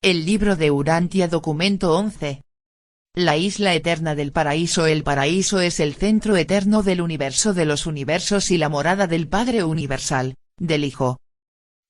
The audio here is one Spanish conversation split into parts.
El libro de Urantia, documento 11. La isla eterna del paraíso. El paraíso es el centro eterno del universo de los universos y la morada del Padre universal, del Hijo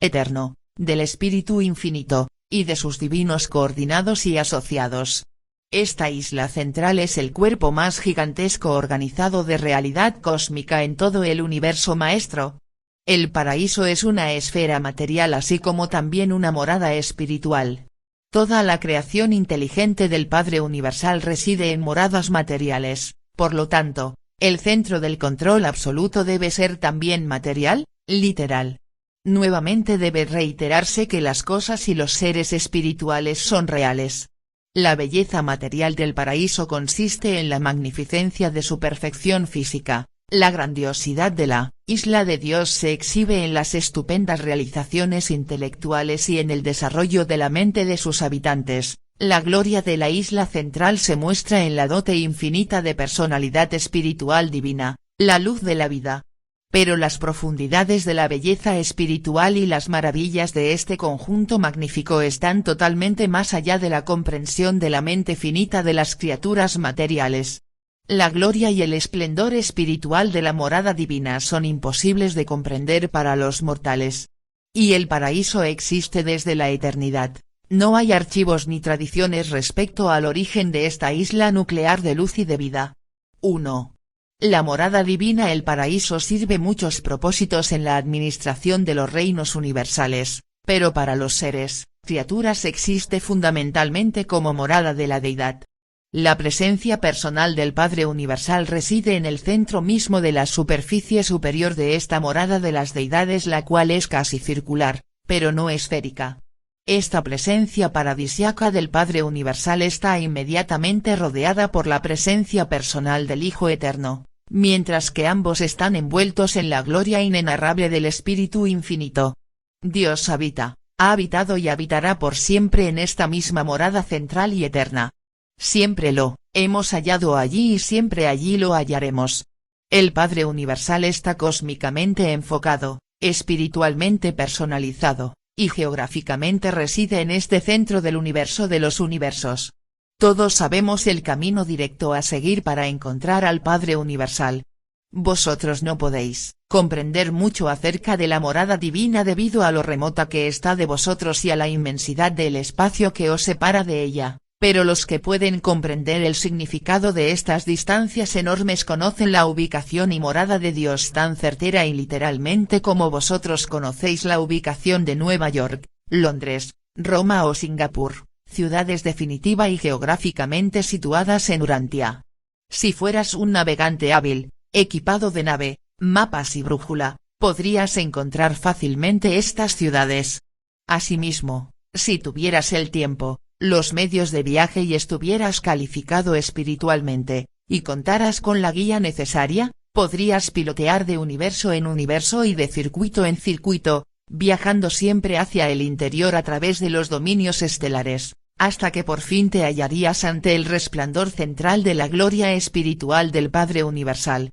eterno, del Espíritu infinito, y de sus divinos coordinados y asociados. Esta isla central es el cuerpo más gigantesco organizado de realidad cósmica en todo el universo maestro. El paraíso es una esfera material así como también una morada espiritual. Toda la creación inteligente del Padre Universal reside en moradas materiales, por lo tanto, el centro del control absoluto debe ser también material, literal. Nuevamente debe reiterarse que las cosas y los seres espirituales son reales. La belleza material del paraíso consiste en la magnificencia de su perfección física. La grandiosidad de la isla de Dios se exhibe en las estupendas realizaciones intelectuales y en el desarrollo de la mente de sus habitantes. La gloria de la isla central se muestra en la dote infinita de personalidad espiritual divina, la luz de la vida. Pero las profundidades de la belleza espiritual y las maravillas de este conjunto magnífico están totalmente más allá de la comprensión de la mente finita de las criaturas materiales. La gloria y el esplendor espiritual de la morada divina son imposibles de comprender para los mortales. Y el paraíso existe desde la eternidad. No hay archivos ni tradiciones respecto al origen de esta isla nuclear de luz y de vida. 1. La morada divina. El paraíso sirve muchos propósitos en la administración de los reinos universales, pero para los seres, criaturas existe fundamentalmente como morada de la deidad. La presencia personal del Padre Universal reside en el centro mismo de la superficie superior de esta morada de las deidades, la cual es casi circular, pero no esférica. Esta presencia paradisiaca del Padre Universal está inmediatamente rodeada por la presencia personal del Hijo Eterno, mientras que ambos están envueltos en la gloria inenarrable del Espíritu Infinito. Dios habita, ha habitado y habitará por siempre en esta misma morada central y eterna. Siempre lo hemos hallado allí y siempre allí lo hallaremos. El Padre Universal está cósmicamente enfocado, espiritualmente personalizado, y geográficamente reside en este centro del universo de los universos. Todos sabemos el camino directo a seguir para encontrar al Padre Universal. Vosotros no podéis comprender mucho acerca de la morada divina debido a lo remota que está de vosotros y a la inmensidad del espacio que os separa de ella. Pero los que pueden comprender el significado de estas distancias enormes conocen la ubicación y morada de Dios tan certera y literalmente como vosotros conocéis la ubicación de Nueva York, Londres, Roma o Singapur, ciudades definitiva y geográficamente situadas en Urantia. Si fueras un navegante hábil, equipado de nave, mapas y brújula, podrías encontrar fácilmente estas ciudades. Asimismo, si tuvieras el tiempo, los medios de viaje y estuvieras calificado espiritualmente, y contaras con la guía necesaria, podrías pilotear de universo en universo y de circuito en circuito, viajando siempre hacia el interior a través de los dominios estelares, hasta que por fin te hallarías ante el resplandor central de la gloria espiritual del Padre Universal.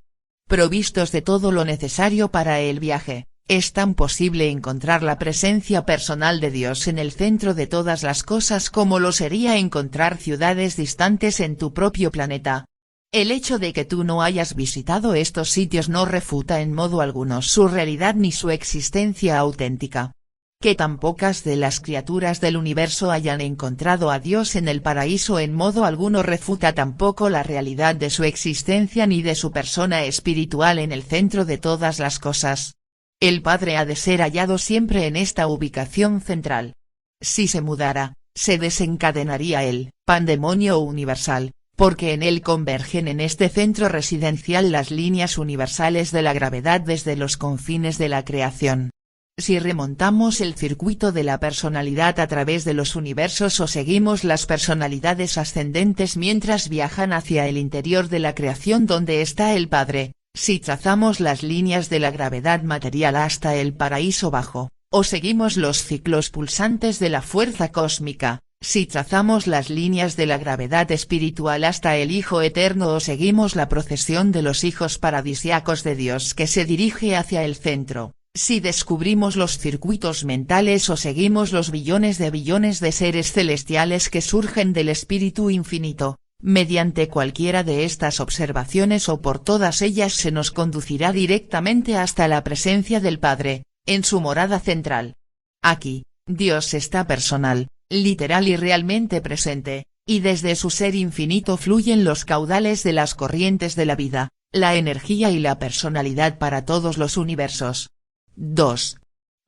Provistos de todo lo necesario para el viaje, es tan posible encontrar la presencia personal de Dios en el centro de todas las cosas como lo sería encontrar ciudades distantes en tu propio planeta. El hecho de que tú no hayas visitado estos sitios no refuta en modo alguno su realidad ni su existencia auténtica. Que tan pocas de las criaturas del universo hayan encontrado a Dios en el paraíso en modo alguno refuta tampoco la realidad de su existencia ni de su persona espiritual en el centro de todas las cosas. El Padre ha de ser hallado siempre en esta ubicación central. Si se mudara, se desencadenaría el pandemonio universal, porque en él convergen en este centro residencial las líneas universales de la gravedad desde los confines de la creación. Si remontamos el circuito de la personalidad a través de los universos o seguimos las personalidades ascendentes mientras viajan hacia el interior de la creación donde está el Padre, si trazamos las líneas de la gravedad material hasta el paraíso bajo, o seguimos los ciclos pulsantes de la fuerza cósmica, si trazamos las líneas de la gravedad espiritual hasta el Hijo Eterno o seguimos la procesión de los hijos paradisiacos de Dios que se dirige hacia el centro, Si descubrimos los circuitos mentales o seguimos los billones de seres celestiales que surgen del Espíritu Infinito, mediante cualquiera de estas observaciones o por todas ellas se nos conducirá directamente hasta la presencia del Padre, en su morada central. Aquí, Dios está personal, literal y realmente presente, y desde su ser infinito fluyen los caudales de las corrientes de la vida, la energía y la personalidad para todos los universos. 2.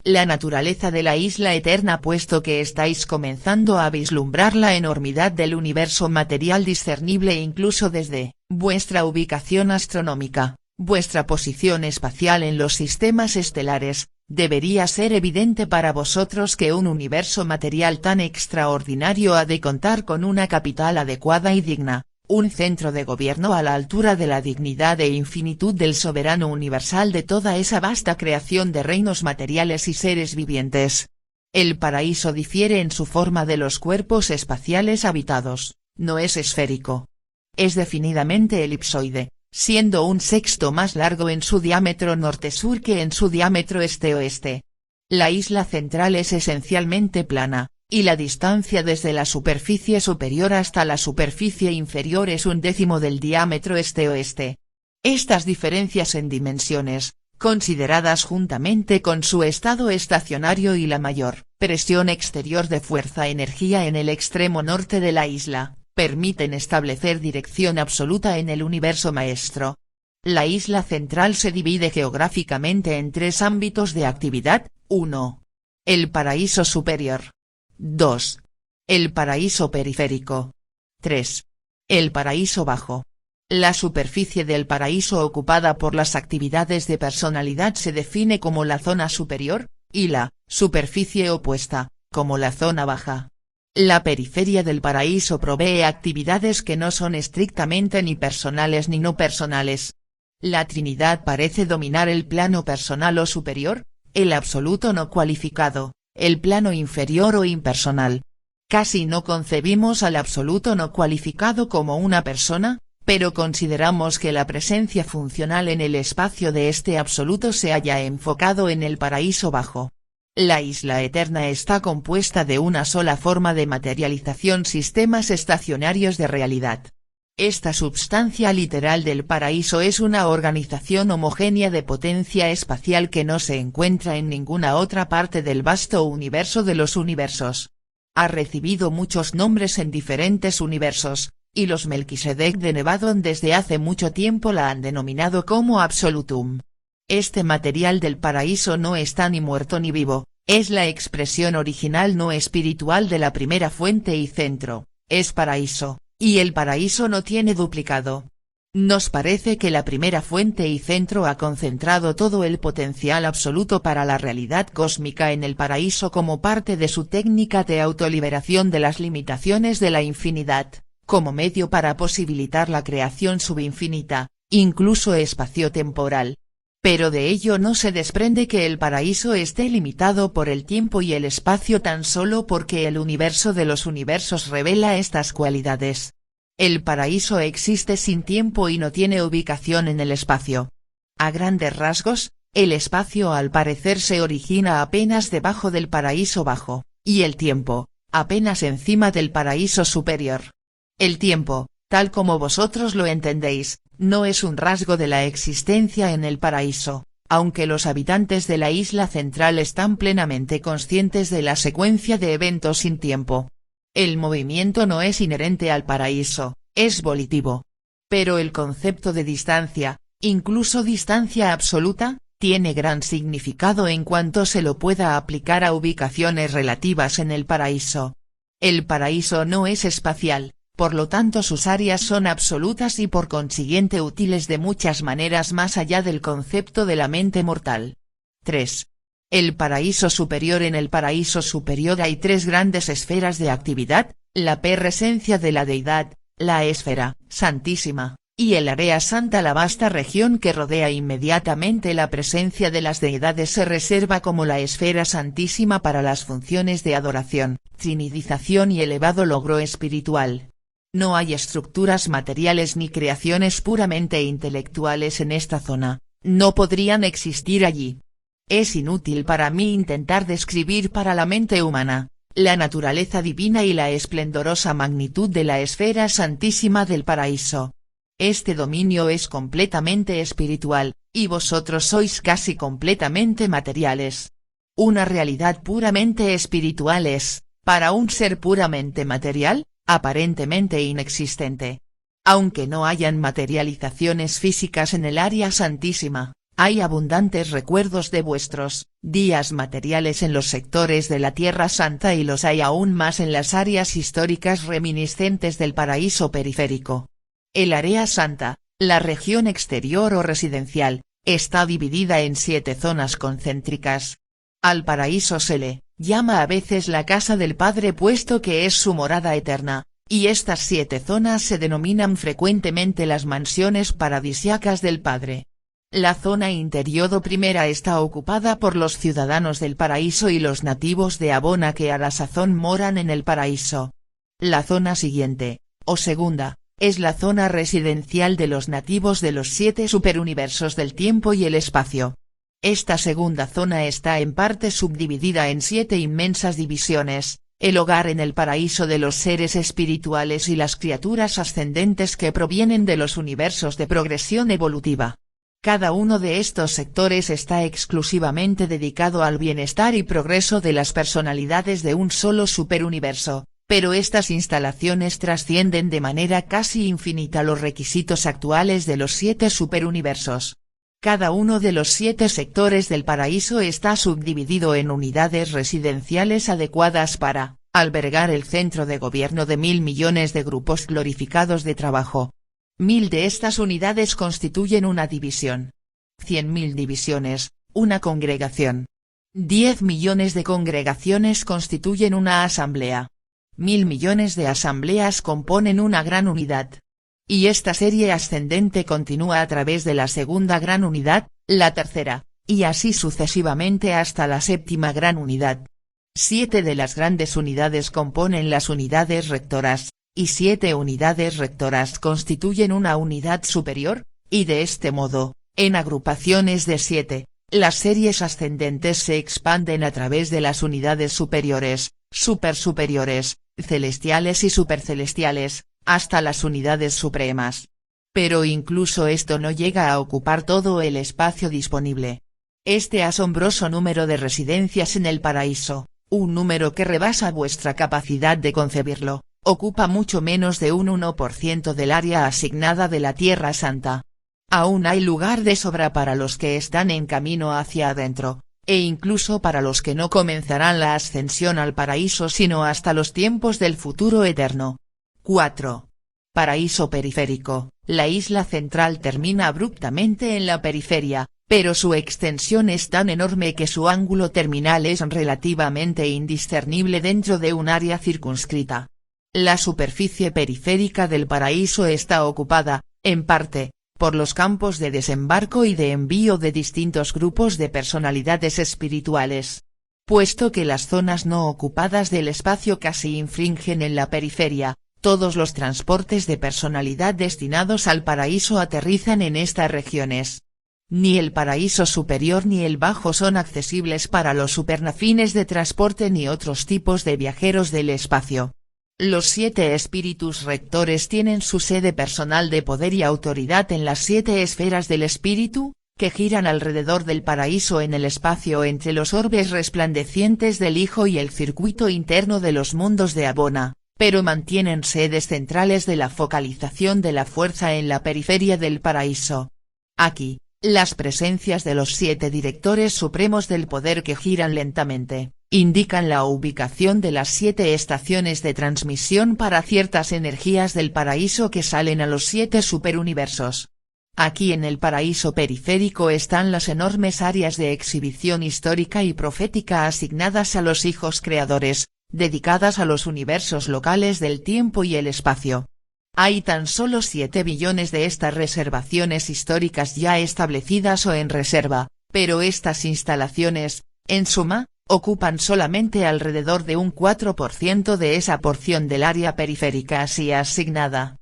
La naturaleza de la isla eterna. Puesto que estáis comenzando a vislumbrar la enormidad del universo material discernible incluso desde vuestra ubicación astronómica, vuestra posición espacial en los sistemas estelares, debería ser evidente para vosotros que un universo material tan extraordinario ha de contar con una capital adecuada y digna, un centro de gobierno a la altura de la dignidad e infinitud del soberano universal de toda esa vasta creación de reinos materiales y seres vivientes. El paraíso difiere en su forma de los cuerpos espaciales habitados, no es esférico. Es definidamente elipsoide, siendo un sexto más largo en su diámetro norte-sur que en su diámetro este-oeste. La isla central es esencialmente plana, y la distancia desde la superficie superior hasta la superficie inferior es un décimo del diámetro este-oeste. Estas diferencias en dimensiones, consideradas juntamente con su estado estacionario y la mayor presión exterior de fuerza-energía en el extremo norte de la isla, permiten establecer dirección absoluta en el universo maestro. La isla central se divide geográficamente en tres ámbitos de actividad: 1. El paraíso superior. 2. El paraíso periférico. 3. El paraíso bajo. La superficie del paraíso ocupada por las actividades de personalidad se define como la zona superior, y la superficie opuesta, como la zona baja. La periferia del paraíso provee actividades que no son estrictamente ni personales ni no personales. La Trinidad parece dominar el plano personal o superior, el absoluto no cualificado, el plano inferior o impersonal. Casi no concebimos al absoluto no cualificado como una persona, pero consideramos que la presencia funcional en el espacio de este absoluto se halla enfocado en el paraíso bajo. La isla eterna está compuesta de una sola forma de materialización: sistemas estacionarios de realidad. Esta substancia literal del paraíso es una organización homogénea de potencia espacial que no se encuentra en ninguna otra parte del vasto universo de los universos. Ha recibido muchos nombres en diferentes universos, y los Melquisedec de Nevadon desde hace mucho tiempo la han denominado como Absolutum. Este material del paraíso no está ni muerto ni vivo, es la expresión original no espiritual de la primera fuente y centro, es paraíso. Y el paraíso no tiene duplicado. Nos parece que la primera fuente y centro ha concentrado todo el potencial absoluto para la realidad cósmica en el paraíso como parte de su técnica de autoliberación de las limitaciones de la infinidad, como medio para posibilitar la creación subinfinita, incluso espacio-temporal. Pero de ello no se desprende que el paraíso esté limitado por el tiempo y el espacio tan solo porque el universo de los universos revela estas cualidades. El paraíso existe sin tiempo y no tiene ubicación en el espacio. A grandes rasgos, el espacio al parecer se origina apenas debajo del paraíso bajo, y el tiempo, apenas encima del paraíso superior. El tiempo, tal como vosotros lo entendéis, no es un rasgo de la existencia en el paraíso, aunque los habitantes de la isla central están plenamente conscientes de la secuencia de eventos sin tiempo. El movimiento no es inherente al paraíso, es volitivo. Pero el concepto de distancia, incluso distancia absoluta, tiene gran significado en cuanto se lo pueda aplicar a ubicaciones relativas en el paraíso. El paraíso no es espacial, por lo tanto sus áreas son absolutas y por consiguiente útiles de muchas maneras más allá del concepto de la mente mortal. 3. El paraíso superior. En el paraíso superior hay tres grandes esferas de actividad: la presencia de la deidad, la esfera santísima, y el área santa. La vasta región que rodea inmediatamente la presencia de las deidades se reserva como la esfera santísima para las funciones de adoración, trinidización y elevado logro espiritual. No hay estructuras materiales ni creaciones puramente intelectuales en esta zona, no podrían existir allí. Es inútil para mí intentar describir para la mente humana la naturaleza divina y la esplendorosa magnitud de la esfera santísima del paraíso. Este dominio es completamente espiritual, y vosotros sois casi completamente materiales. Una realidad puramente espiritual es, para un ser puramente material, aparentemente inexistente. Aunque no hayan materializaciones físicas en el área santísima, hay abundantes recuerdos de vuestros días materiales en los sectores de la Tierra Santa y los hay aún más en las áreas históricas reminiscentes del paraíso periférico. El área santa, la región exterior o residencial, está dividida en 7 zonas concéntricas. Al paraíso se le llama a veces la casa del Padre puesto que es su morada eterna, y estas 7 zonas se denominan frecuentemente las mansiones paradisiacas del Padre. La zona interior o primera está ocupada por los ciudadanos del paraíso y los nativos de Abona que a la sazón moran en el paraíso. La zona siguiente, o segunda, es la zona residencial de los nativos de los 7 superuniversos del tiempo y el espacio. Esta segunda zona está en parte subdividida en 7 inmensas divisiones, el hogar en el paraíso de los seres espirituales y las criaturas ascendentes que provienen de los universos de progresión evolutiva. Cada uno de estos sectores está exclusivamente dedicado al bienestar y progreso de las personalidades de un solo superuniverso, pero estas instalaciones trascienden de manera casi infinita los requisitos actuales de los 7 superuniversos. Cada uno de los 7 sectores del paraíso está subdividido en unidades residenciales adecuadas para albergar el centro de gobierno de 1000 millones de grupos glorificados de trabajo. 1000 de estas unidades constituyen una división. 100.000 divisiones, una congregación. 10 millones de congregaciones constituyen una asamblea. 1000 millones de asambleas componen una gran unidad. Y esta serie ascendente continúa a través de la segunda gran unidad, la tercera, y así sucesivamente hasta la séptima gran unidad. 7 de las grandes unidades componen las unidades rectoras, y 7 unidades rectoras constituyen una unidad superior, y de este modo, en agrupaciones de 7, las series ascendentes se expanden a través de las unidades superiores, supersuperiores, celestiales y supercelestiales, hasta las unidades supremas. Pero incluso esto no llega a ocupar todo el espacio disponible. Este asombroso número de residencias en el paraíso, un número que rebasa vuestra capacidad de concebirlo, ocupa mucho menos de un 1% del área asignada de la Tierra Santa. Aún hay lugar de sobra para los que están en camino hacia adentro, e incluso para los que no comenzarán la ascensión al paraíso sino hasta los tiempos del futuro eterno. 4. Paraíso periférico. La isla central termina abruptamente en la periferia, pero su extensión es tan enorme que su ángulo terminal es relativamente indiscernible dentro de un área circunscrita. La superficie periférica del paraíso está ocupada, en parte, por los campos de desembarco y de envío de distintos grupos de personalidades espirituales. Puesto que las zonas no ocupadas del espacio casi infringen en la periferia, todos los transportes de personalidad destinados al paraíso aterrizan en estas regiones. Ni el paraíso superior ni el bajo son accesibles para los supernafines de transporte ni otros tipos de viajeros del espacio. Los 7 espíritus rectores tienen su sede personal de poder y autoridad en las 7 esferas del espíritu, que giran alrededor del paraíso en el espacio entre los orbes resplandecientes del Hijo y el circuito interno de los mundos de Abona, pero mantienen sedes centrales de la focalización de la fuerza en la periferia del paraíso. Aquí, las presencias de los 7 directores supremos del poder que giran lentamente indican la ubicación de las 7 estaciones de transmisión para ciertas energías del paraíso que salen a los 7 superuniversos. Aquí en el paraíso periférico están las enormes áreas de exhibición histórica y profética asignadas a los hijos creadores, dedicadas a los universos locales del tiempo y el espacio. Hay tan solo 7 billones de estas reservaciones históricas ya establecidas o en reserva, pero estas instalaciones, en suma, ocupan solamente alrededor de un 4% de esa porción del área periférica así asignada.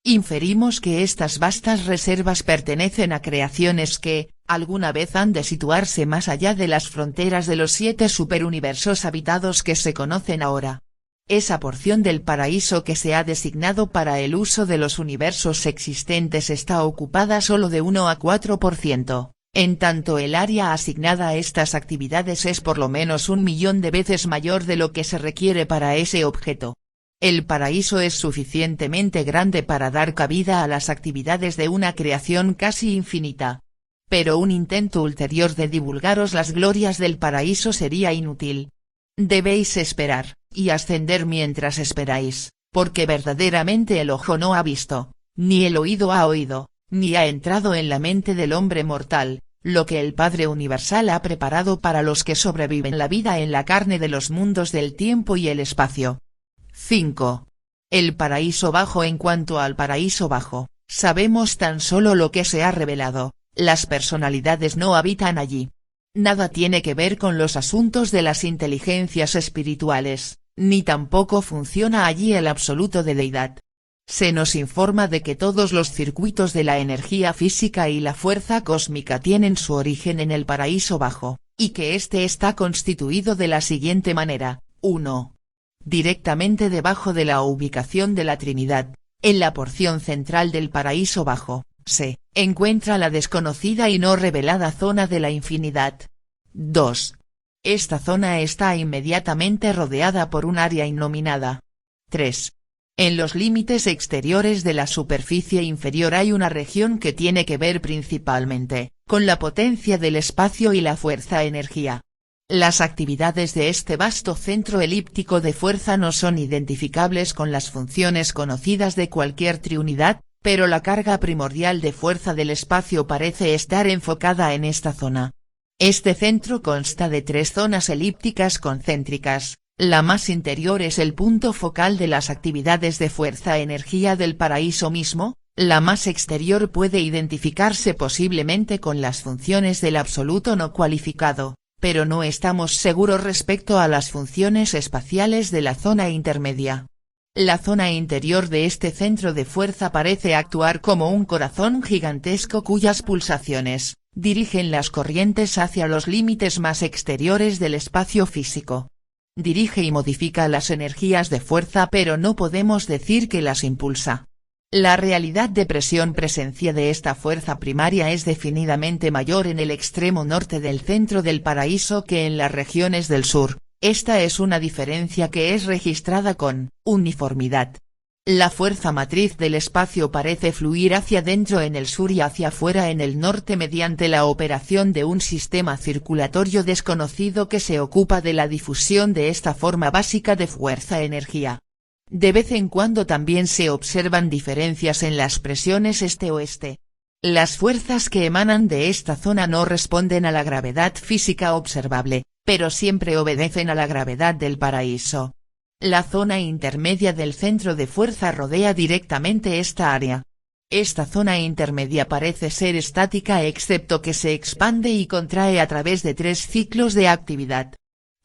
Inferimos que estas vastas reservas pertenecen a creaciones que, alguna vez han de situarse más allá de las fronteras de los 7 superuniversos habitados que se conocen ahora. Esa porción del paraíso que se ha designado para el uso de los universos existentes está ocupada solo de 1 a 4%, en tanto el área asignada a estas actividades es por lo menos 1 millón de veces mayor de lo que se requiere para ese objeto. El paraíso es suficientemente grande para dar cabida a las actividades de una creación casi infinita. Pero un intento ulterior de divulgaros las glorias del paraíso sería inútil. Debéis esperar, y ascender mientras esperáis, porque verdaderamente el ojo no ha visto, ni el oído ha oído, ni ha entrado en la mente del hombre mortal, lo que el Padre Universal ha preparado para los que sobreviven la vida en la carne de los mundos del tiempo y el espacio. 5. El paraíso bajo. En cuanto al paraíso bajo, sabemos tan solo lo que se ha revelado, las personalidades no habitan allí. Nada tiene que ver con los asuntos de las inteligencias espirituales, ni tampoco funciona allí el absoluto de deidad. Se nos informa de que todos los circuitos de la energía física y la fuerza cósmica tienen su origen en el paraíso bajo, y que éste está constituido de la siguiente manera: 1. Directamente debajo de la ubicación de la Trinidad, en la porción central del paraíso bajo, se encuentra la desconocida y no revelada zona de la infinidad. 2. Esta zona está inmediatamente rodeada por un área innominada. 3. En los límites exteriores de la superficie inferior hay una región que tiene que ver principalmente con la potencia del espacio y la fuerza-energía. Las actividades de este vasto centro elíptico de fuerza no son identificables con las funciones conocidas de cualquier triunidad, pero la carga primordial de fuerza del espacio parece estar enfocada en esta zona. Este centro consta de 3 zonas elípticas concéntricas. La más interior es el punto focal de las actividades de fuerza-energía del paraíso mismo. La más exterior puede identificarse posiblemente con las funciones del absoluto no cualificado, pero no estamos seguros respecto a las funciones espaciales de la zona intermedia. La zona interior de este centro de fuerza parece actuar como un corazón gigantesco cuyas pulsaciones dirigen las corrientes hacia los límites más exteriores del espacio físico. Dirige y modifica las energías de fuerza, pero no podemos decir que las impulsa. La realidad de presión presencia de esta fuerza primaria es definidamente mayor en el extremo norte del centro del paraíso que en las regiones del sur. Esta es una diferencia que es registrada con uniformidad. La fuerza matriz del espacio parece fluir hacia dentro en el sur y hacia afuera en el norte mediante la operación de un sistema circulatorio desconocido que se ocupa de la difusión de esta forma básica de fuerza-energía. De vez en cuando también se observan diferencias en las presiones este-oeste. Las fuerzas que emanan de esta zona no responden a la gravedad física observable, pero siempre obedecen a la gravedad del paraíso. La zona intermedia del centro de fuerza rodea directamente esta área. Esta zona intermedia parece ser estática excepto que se expande y contrae a través de 3 ciclos de actividad.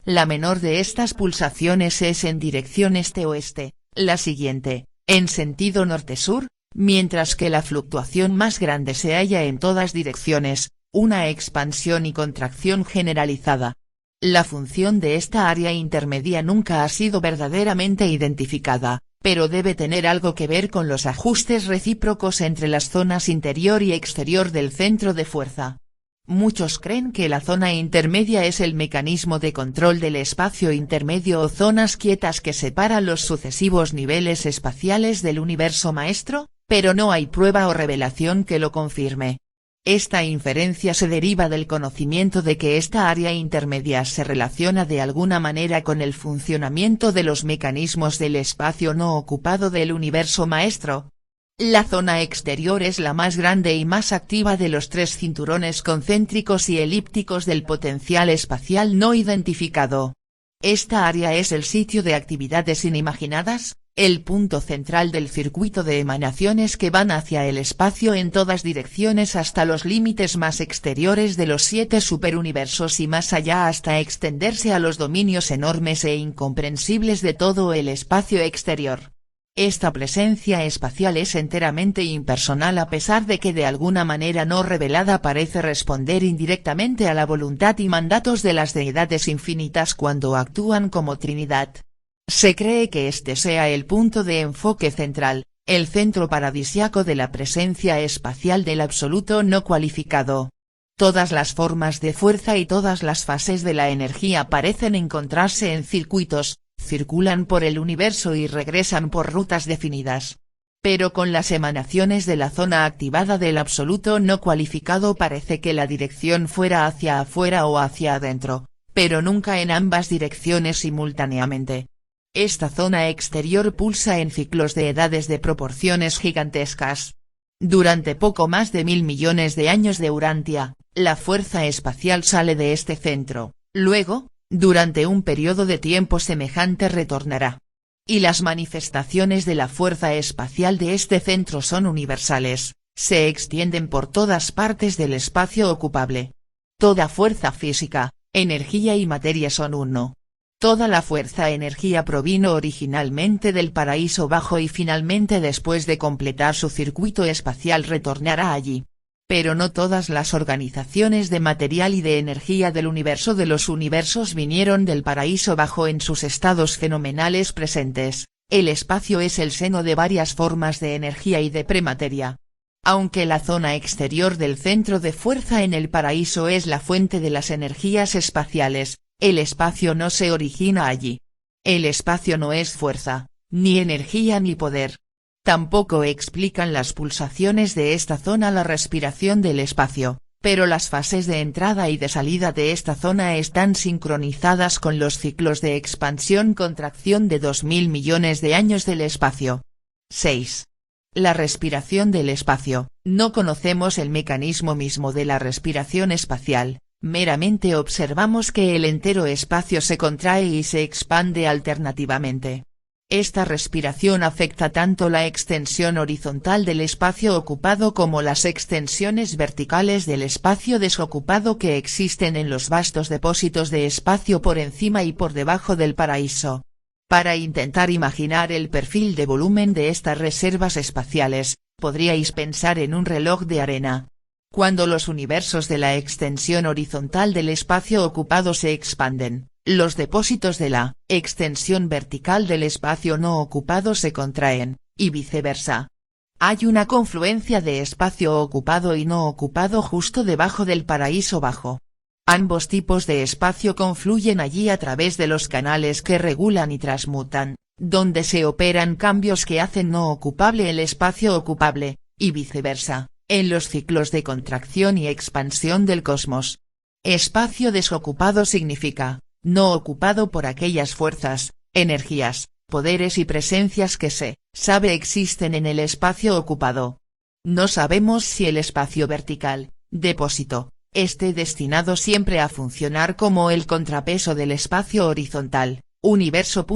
La menor de estas pulsaciones es en dirección este-oeste, la siguiente, en sentido norte-sur, mientras que la fluctuación más grande se halla en todas direcciones, una expansión y contracción generalizada. La función de esta área intermedia nunca ha sido verdaderamente identificada, pero debe tener algo que ver con los ajustes recíprocos entre las zonas interior y exterior del centro de fuerza. Muchos creen que la zona intermedia es el mecanismo de control del espacio intermedio o zonas quietas que separan los sucesivos niveles espaciales del universo maestro, pero no hay prueba o revelación que lo confirme. Esta inferencia se deriva del conocimiento de que esta área intermedia se relaciona de alguna manera con el funcionamiento de los mecanismos del espacio no ocupado del universo maestro. La zona exterior es la más grande y más activa de los 3 cinturones concéntricos y elípticos del potencial espacial no identificado. Esta área es el sitio de actividades inimaginadas, el punto central del circuito de emanaciones que van hacia el espacio en todas direcciones hasta los límites más exteriores de los 7 superuniversos y más allá hasta extenderse a los dominios enormes e incomprensibles de todo el espacio exterior. Esta presencia espacial es enteramente impersonal a pesar de que de alguna manera no revelada parece responder indirectamente a la voluntad y mandatos de las deidades infinitas cuando actúan como Trinidad. Se cree que este sea el punto de enfoque central, el centro paradisiaco de la presencia espacial del absoluto no cualificado. Todas las formas de fuerza y todas las fases de la energía parecen encontrarse en circuitos, circulan por el universo y regresan por rutas definidas. Pero con las emanaciones de la zona activada del absoluto no cualificado parece que la dirección fuera hacia afuera o hacia adentro, pero nunca en ambas direcciones simultáneamente. Esta zona exterior pulsa en ciclos de edades de proporciones gigantescas. Durante poco más de 1000 millones de años de Urantia, la fuerza espacial sale de este centro, luego, durante un periodo de tiempo semejante retornará. Y las manifestaciones de la fuerza espacial de este centro son universales, se extienden por todas partes del espacio ocupable. Toda fuerza física, energía y materia son uno. Toda la fuerza-energía provino originalmente del paraíso bajo y finalmente después de completar su circuito espacial retornará allí. Pero no todas las organizaciones de material y de energía del universo de los universos vinieron del paraíso bajo en sus estados fenomenales presentes, el espacio es el seno de varias formas de energía y de premateria. Aunque la zona exterior del centro de fuerza en el paraíso es la fuente de las energías espaciales, el espacio no se origina allí. El espacio no es fuerza, ni energía ni poder. Tampoco explican las pulsaciones de esta zona la respiración del espacio, pero las fases de entrada y de salida de esta zona están sincronizadas con los ciclos de expansión-contracción de 2000 millones de años del espacio. 6. La respiración del espacio. No conocemos el mecanismo mismo de la respiración espacial, meramente observamos que el entero espacio se contrae y se expande alternativamente. Esta respiración afecta tanto la extensión horizontal del espacio ocupado como las extensiones verticales del espacio desocupado que existen en los vastos depósitos de espacio por encima y por debajo del paraíso. Para intentar imaginar el perfil de volumen de estas reservas espaciales, podríais pensar en un reloj de arena. Cuando los universos de la extensión horizontal del espacio ocupado se expanden, los depósitos de la extensión vertical del espacio no ocupado se contraen, y viceversa. Hay una confluencia de espacio ocupado y no ocupado justo debajo del paraíso bajo. Ambos tipos de espacio confluyen allí a través de los canales que regulan y transmutan, donde se operan cambios que hacen no ocupable el espacio ocupable, y viceversa, en los ciclos de contracción y expansión del cosmos. Espacio desocupado significa, no ocupado por aquellas fuerzas, energías, poderes y presencias que se sabe existen en el espacio ocupado. No sabemos si el espacio vertical, depósito, esté destinado siempre a funcionar como el contrapeso del espacio horizontal, universo.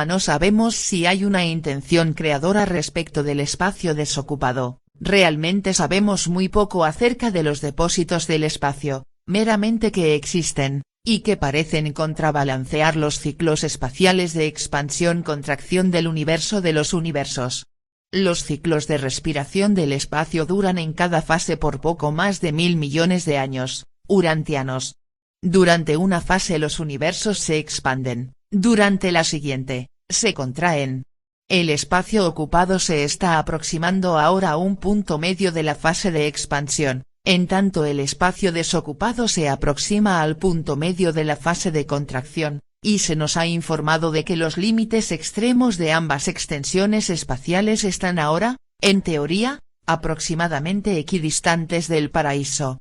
No sabemos si hay una intención creadora respecto del espacio desocupado, realmente sabemos muy poco acerca de los depósitos del espacio, meramente que existen, y que parecen contrabalancear los ciclos espaciales de expansión-contracción del universo de los universos. Los ciclos de respiración del espacio duran en cada fase por poco más de 1000 millones de años, urantianos. Durante una fase los universos se expanden, durante la siguiente, se contraen. El espacio ocupado se está aproximando ahora a un punto medio de la fase de expansión, en tanto el espacio desocupado se aproxima al punto medio de la fase de contracción, y se nos ha informado de que los límites extremos de ambas extensiones espaciales están ahora, en teoría, aproximadamente equidistantes del paraíso.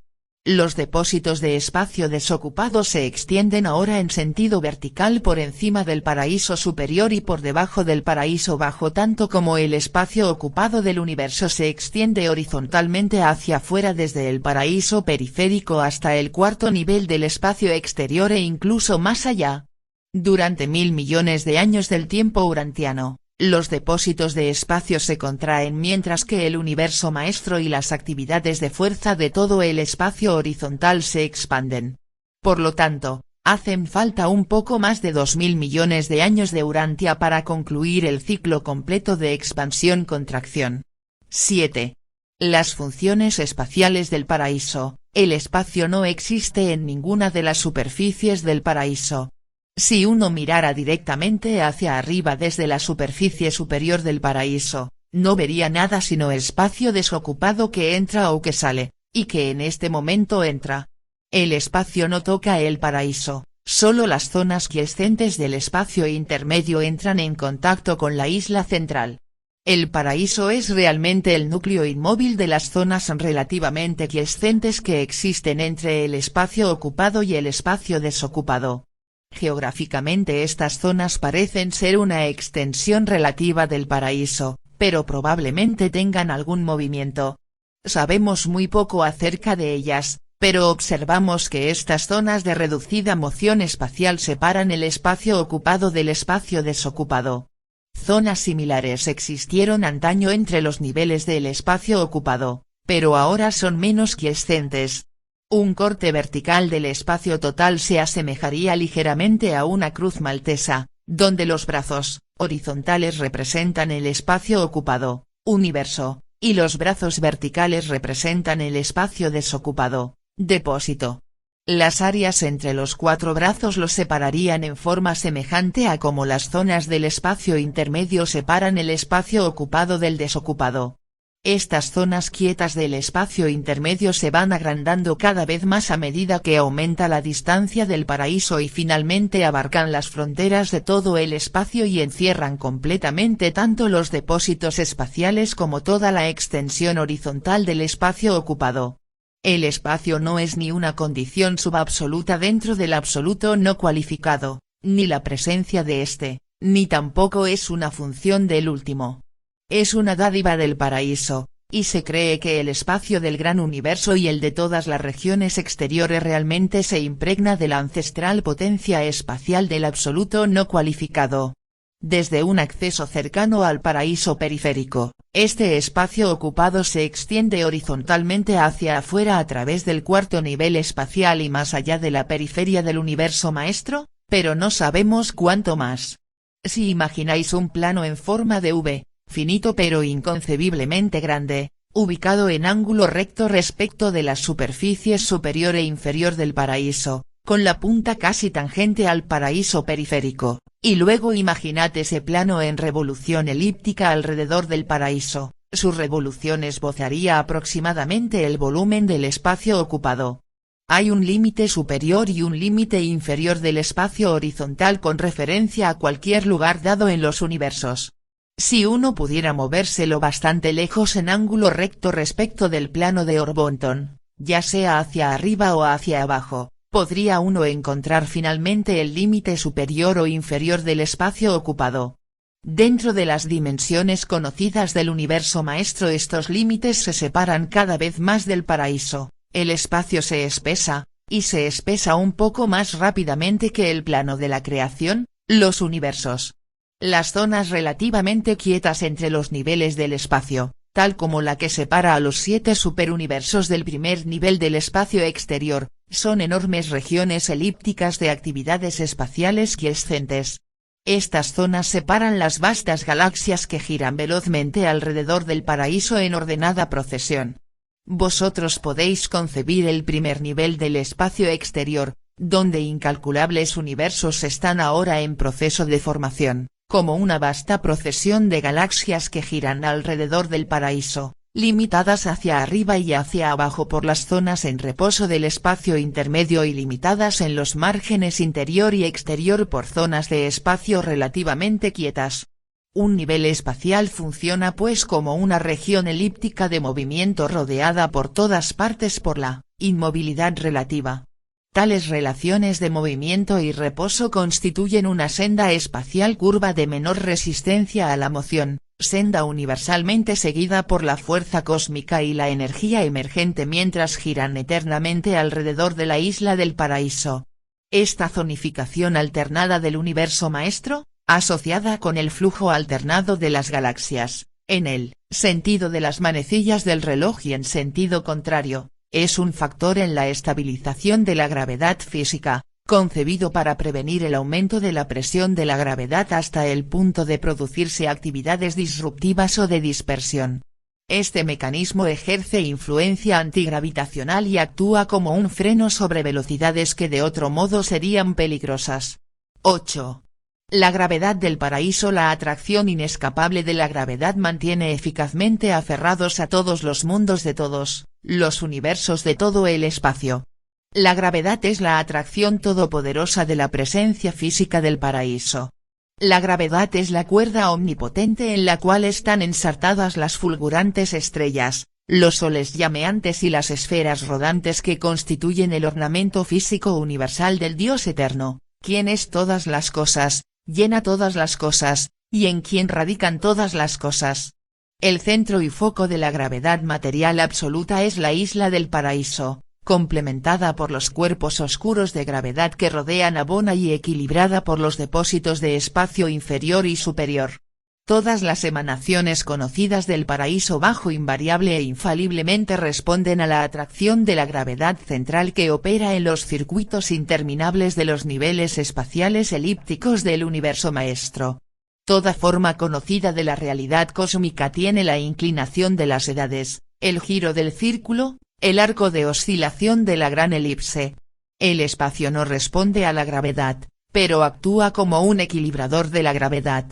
Los depósitos de espacio desocupado se extienden ahora en sentido vertical por encima del paraíso superior y por debajo del paraíso bajo tanto como el espacio ocupado del universo se extiende horizontalmente hacia afuera desde el paraíso periférico hasta el cuarto nivel del espacio exterior e incluso más allá. Durante 1000 millones de años del tiempo urantiano, los depósitos de espacio se contraen mientras que el universo maestro y las actividades de fuerza de todo el espacio horizontal se expanden. Por lo tanto, Hacen falta un poco más de 2.000 millones de años de Urantia para concluir el ciclo completo de expansión-contracción. 7. Las funciones espaciales del paraíso. El espacio no existe en ninguna de las superficies del paraíso. Si uno mirara directamente hacia arriba desde la superficie superior del paraíso, no vería nada sino espacio desocupado que entra o que sale, y que en este momento entra. El espacio no toca el paraíso, solo las zonas quiescentes del espacio intermedio entran en contacto con la isla central. El paraíso es realmente el núcleo inmóvil de las zonas relativamente quiescentes que existen entre el espacio ocupado y el espacio desocupado. Geográficamente estas zonas parecen ser una extensión relativa del paraíso, pero probablemente tengan algún movimiento. Sabemos muy poco acerca de ellas, pero observamos que estas zonas de reducida moción espacial separan el espacio ocupado del espacio desocupado. Zonas similares existieron antaño entre los niveles del espacio ocupado, pero ahora son menos quiescentes. Un corte vertical del espacio total se asemejaría ligeramente a una cruz maltesa, donde los brazos horizontales representan el espacio ocupado, universo, y los brazos verticales representan el espacio desocupado, depósito. Las áreas entre los cuatro brazos los separarían en forma semejante a como las zonas del espacio intermedio separan el espacio ocupado del desocupado. Estas zonas quietas del espacio intermedio se van agrandando cada vez más a medida que aumenta la distancia del paraíso y finalmente abarcan las fronteras de todo el espacio y encierran completamente tanto los depósitos espaciales como toda la extensión horizontal del espacio ocupado. El espacio no es ni una condición subabsoluta dentro del absoluto no cualificado, ni la presencia de éste, ni tampoco es una función del último. Es una dádiva del paraíso, y se cree que el espacio del gran universo y el de todas las regiones exteriores realmente se impregna de la ancestral potencia espacial del absoluto no cualificado. Desde un acceso cercano al paraíso periférico, este espacio ocupado se extiende horizontalmente hacia afuera a través del cuarto nivel espacial y más allá de la periferia del universo maestro, pero no sabemos cuánto más. Si imagináis un plano en forma de V, finito pero inconcebiblemente grande, ubicado en ángulo recto respecto de las superficies superior e inferior del paraíso, con la punta casi tangente al paraíso periférico, y luego imaginad ese plano en revolución elíptica alrededor del paraíso, su revolución esbozaría aproximadamente el volumen del espacio ocupado. Hay un límite superior y un límite inferior del espacio horizontal con referencia a cualquier lugar dado en los universos. Si uno pudiera moverse lo bastante lejos en ángulo recto respecto del plano de Orvonton, ya sea hacia arriba o hacia abajo, podría uno encontrar finalmente el límite superior o inferior del espacio ocupado. Dentro de las dimensiones conocidas del universo maestro estos límites se separan cada vez más del paraíso, el espacio se espesa, y se espesa un poco más rápidamente que el plano de la creación, los universos. Las zonas relativamente quietas entre los niveles del espacio, tal como la que separa a los 7 superuniversos del primer nivel del espacio exterior, son enormes regiones elípticas de actividades espaciales quiescentes. Estas zonas separan las vastas galaxias que giran velozmente alrededor del paraíso en ordenada procesión. Vosotros podéis concebir el primer nivel del espacio exterior, donde incalculables universos están ahora en proceso de formación, como una vasta procesión de galaxias que giran alrededor del paraíso, limitadas hacia arriba y hacia abajo por las zonas en reposo del espacio intermedio y limitadas en los márgenes interior y exterior por zonas de espacio relativamente quietas. Un nivel espacial funciona pues como una región elíptica de movimiento rodeada por todas partes por la inmovilidad relativa. Tales relaciones de movimiento y reposo constituyen una senda espacial curva de menor resistencia a la moción, senda universalmente seguida por la fuerza cósmica y la energía emergente mientras giran eternamente alrededor de la isla del paraíso. Esta zonificación alternada del universo maestro, asociada con el flujo alternado de las galaxias, en el sentido de las manecillas del reloj y en sentido contrario, es un factor en la estabilización de la gravedad física, concebido para prevenir el aumento de la presión de la gravedad hasta el punto de producirse actividades disruptivas o de dispersión. Este mecanismo ejerce influencia antigravitacional y actúa como un freno sobre velocidades que de otro modo serían peligrosas. 8. La gravedad del paraíso. La atracción inescapable de la gravedad mantiene eficazmente aferrados a todos los mundos de todos los universos de todo el espacio. La gravedad es la atracción todopoderosa de la presencia física del paraíso. La gravedad es la cuerda omnipotente en la cual están ensartadas las fulgurantes estrellas, los soles llameantes y las esferas rodantes que constituyen el ornamento físico universal del Dios eterno, quien es todas las cosas, llena todas las cosas, y en quien radican todas las cosas. El centro y foco de la gravedad material absoluta es la isla del paraíso, complementada por los cuerpos oscuros de gravedad que rodean a Bona y equilibrada por los depósitos de espacio inferior y superior. Todas las emanaciones conocidas del paraíso bajo invariable e infaliblemente responden a la atracción de la gravedad central que opera en los circuitos interminables de los niveles espaciales elípticos del universo maestro. Toda forma conocida de la realidad cósmica tiene la inclinación de las edades, el giro del círculo, el arco de oscilación de la gran elipse. El espacio no responde a la gravedad, pero actúa como un equilibrador de la gravedad.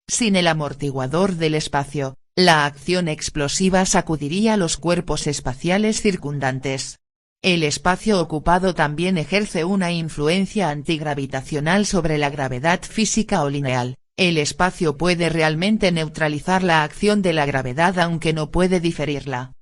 Sin el amortiguador del espacio, la acción explosiva sacudiría los cuerpos espaciales circundantes. El espacio ocupado también ejerce una influencia antigravitacional sobre la gravedad física o lineal. El espacio puede realmente neutralizar la acción de la gravedad aunque no puede diferirla.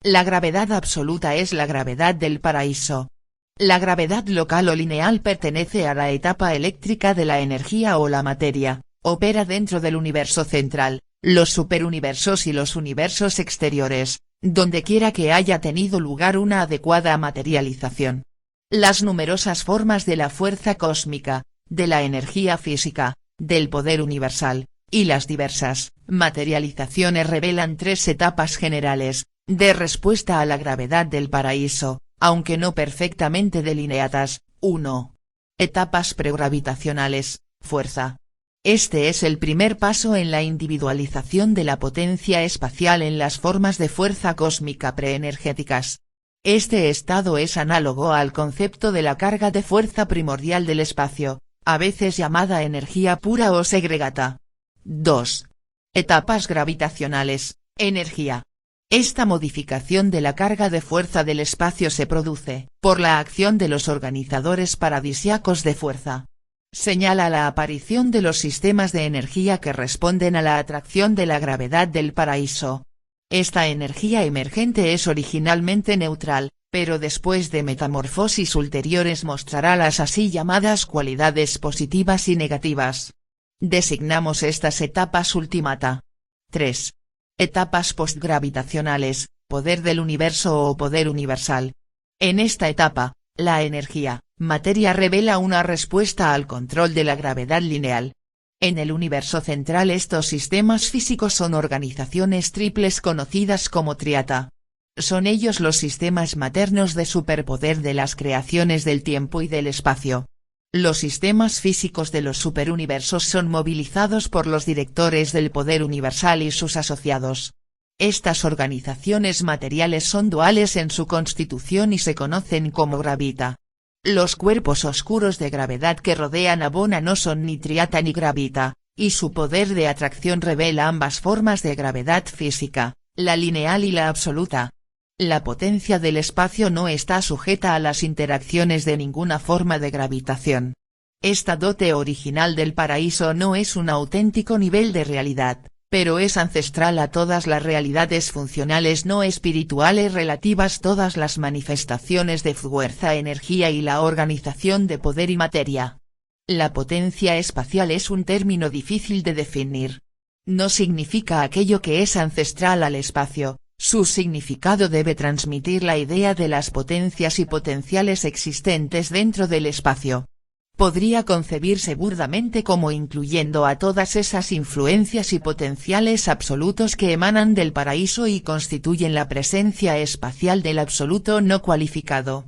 La gravedad absoluta es la gravedad del paraíso. La gravedad local o lineal pertenece a la etapa eléctrica de la energía o la materia, opera dentro del universo central, los superuniversos y los universos exteriores, dondequiera que haya tenido lugar una adecuada materialización. Las numerosas formas de la fuerza cósmica, de la energía física, del poder universal, y las diversas materializaciones revelan tres etapas generales, de respuesta a la gravedad del paraíso, aunque no perfectamente delineadas. 1. Etapas pregravitacionales, fuerza. Este es el primer paso en la individualización de la potencia espacial en las formas de fuerza cósmica preenergéticas. Este estado es análogo al concepto de la carga de fuerza primordial del espacio, a veces llamada energía pura o segregata. 2. Etapas gravitacionales, energía. Esta modificación de la carga de fuerza del espacio se produce por la acción de los organizadores paradisiacos de fuerza. Señala la aparición de los sistemas de energía que responden a la atracción de la gravedad del paraíso. Esta energía emergente es originalmente neutral, pero después de metamorfosis ulteriores mostrará las así llamadas cualidades positivas y negativas. Designamos estas etapas ultimata. 3. Etapas postgravitacionales, poder del universo o poder universal. En esta etapa, la energía, materia revela una respuesta al control de la gravedad lineal. En el universo central estos sistemas físicos son organizaciones triples conocidas como triata. Son ellos los sistemas maternos de superpoder de las creaciones del tiempo y del espacio. Los sistemas físicos de los superuniversos son movilizados por los directores del poder universal y sus asociados. Estas organizaciones materiales son duales en su constitución y se conocen como gravita. Los cuerpos oscuros de gravedad que rodean a Bona no son ni triata ni gravita, y su poder de atracción revela ambas formas de gravedad física, la lineal y la absoluta. La potencia del espacio no está sujeta a las interacciones de ninguna forma de gravitación. Esta dote original del paraíso no es un auténtico nivel de realidad, pero es ancestral a todas las realidades funcionales no espirituales relativas todas las manifestaciones de fuerza, energía y la organización de poder y materia. La potencia espacial es un término difícil de definir. No significa aquello que es ancestral al espacio. Su significado debe transmitir la idea de las potencias y potenciales existentes dentro del espacio. Podría concebirse burdamente como incluyendo a todas esas influencias y potenciales absolutos que emanan del paraíso y constituyen la presencia espacial del absoluto no cualificado.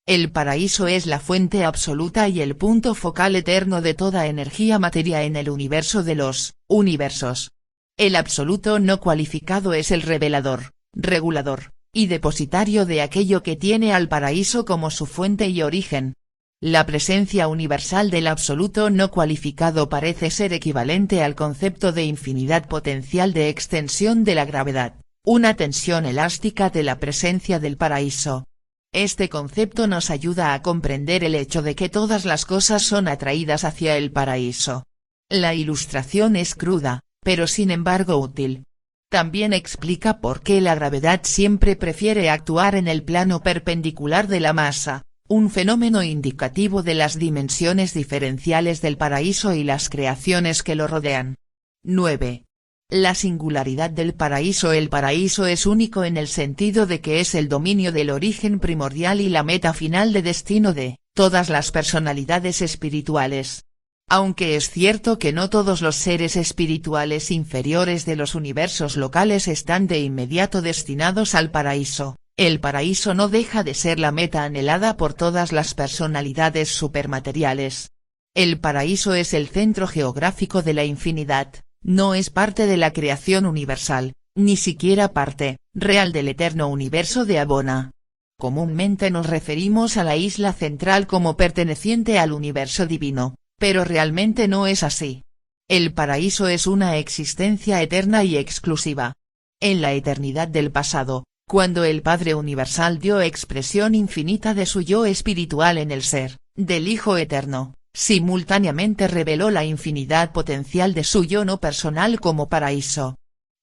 El paraíso es la fuente absoluta y el punto focal eterno de toda energía materia en el universo de los universos. El absoluto no cualificado es el revelador, regulador, y depositario de aquello que tiene al paraíso como su fuente y origen. La presencia universal del absoluto no cualificado parece ser equivalente al concepto de infinidad potencial de extensión de la gravedad, una tensión elástica de la presencia del paraíso. Este concepto nos ayuda a comprender el hecho de que todas las cosas son atraídas hacia el paraíso. La ilustración es cruda, pero sin embargo útil. También explica por qué la gravedad siempre prefiere actuar en el plano perpendicular de la masa, un fenómeno indicativo de las dimensiones diferenciales del paraíso y las creaciones que lo rodean. 9. La singularidad del paraíso. El paraíso es único en el sentido de que es el dominio del origen primordial y la meta final de destino de todas las personalidades espirituales. Aunque es cierto que no todos los seres espirituales inferiores de los universos locales están de inmediato destinados al paraíso, el paraíso no deja de ser la meta anhelada por todas las personalidades supermateriales. El paraíso es el centro geográfico de la infinidad. No es parte de la creación universal, ni siquiera parte real del eterno universo de Abona. Comúnmente nos referimos a la isla central como perteneciente al universo divino, pero realmente no es así. El paraíso es una existencia eterna y exclusiva. En la eternidad del pasado, cuando el Padre Universal dio expresión infinita de su yo espiritual en el ser del Hijo Eterno, simultáneamente reveló la infinidad potencial de su yo no personal como paraíso.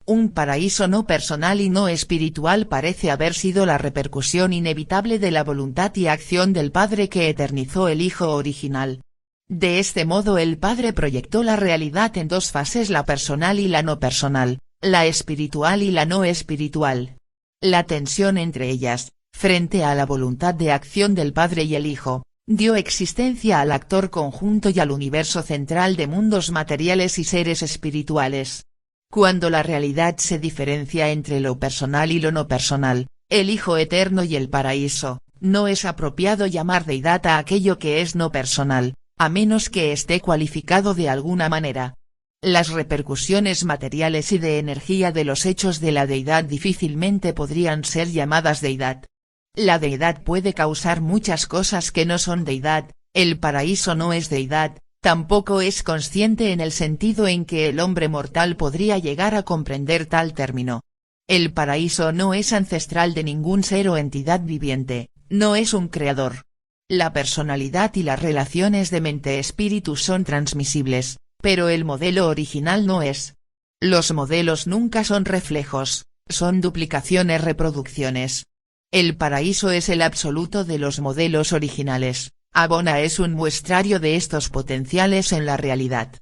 Un paraíso no personal y no espiritual parece haber sido la repercusión inevitable de la voluntad y acción del Padre que eternizó el Hijo original. De este modo el Padre proyectó la realidad en dos fases: la personal y la no personal, la espiritual y la no espiritual. La tensión entre ellas, frente a la voluntad de acción del Padre y el Hijo, dio existencia al actor conjunto y al universo central de mundos materiales y seres espirituales. Cuando la realidad se diferencia entre lo personal y lo no personal, el Hijo Eterno y el paraíso, no es apropiado llamar deidad a aquello que es no personal, a menos que esté cualificado de alguna manera. Las repercusiones materiales y de energía de los hechos de la deidad difícilmente podrían ser llamadas deidad. La deidad puede causar muchas cosas que no son deidad, el paraíso no es deidad, tampoco es consciente en el sentido en que el hombre mortal podría llegar a comprender tal término. El paraíso no es ancestral de ningún ser o entidad viviente, no es un creador. La personalidad y las relaciones de mente-espíritu son transmisibles, pero el modelo original no es. Los modelos nunca son reflejos, son duplicaciones-reproducciones. El paraíso es el absoluto de los modelos originales, Abona es un muestrario de estos potenciales en la realidad.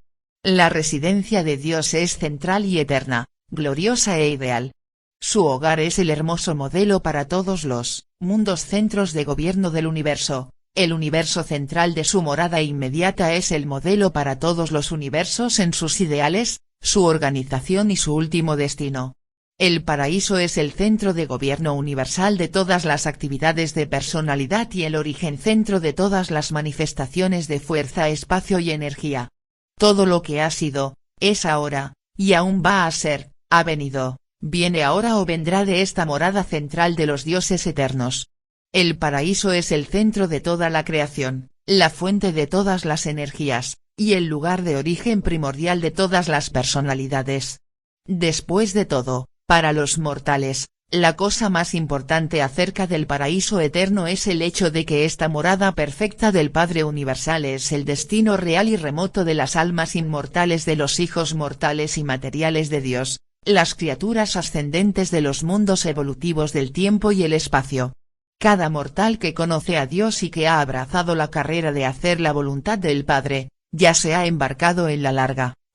La residencia de Dios es central y eterna, gloriosa e ideal. Su hogar es el hermoso modelo para todos los mundos centros de gobierno del universo, el universo central de su morada inmediata es el modelo para todos los universos en sus ideales, su organización y su último destino. El paraíso es el centro de gobierno universal de todas las actividades de personalidad y el origen centro de todas las manifestaciones de fuerza, espacio y energía. Todo lo que ha sido, es ahora, y aún va a ser, ha venido, viene ahora o vendrá de esta morada central de los dioses eternos. El paraíso es el centro de toda la creación, la fuente de todas las energías, y el lugar de origen primordial de todas las personalidades. Después de todo, para los mortales, la cosa más importante acerca del paraíso eterno es el hecho de que esta morada perfecta del Padre Universal es el destino real y remoto de las almas inmortales de los hijos mortales y materiales de Dios, las criaturas ascendentes de los mundos evolutivos del tiempo y el espacio. Cada mortal que conoce a Dios y que ha abrazado la carrera de hacer la voluntad del Padre, ya se ha embarcado en la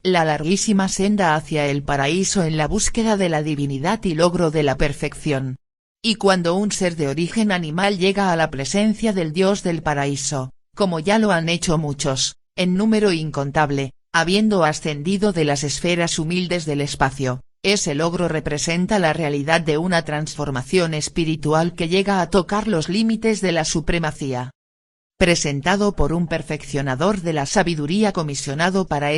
larguísima senda hacia el paraíso en la búsqueda de la divinidad y logro de la perfección. Y cuando un ser de origen animal llega a la presencia del Dios del paraíso, como ya lo han hecho muchos, en número incontable, habiendo ascendido de las esferas humildes del espacio, Ese logro representa la realidad de una transformación espiritual que llega a tocar los límites de la supremacía. Presentado por un perfeccionador de la sabiduría comisionado para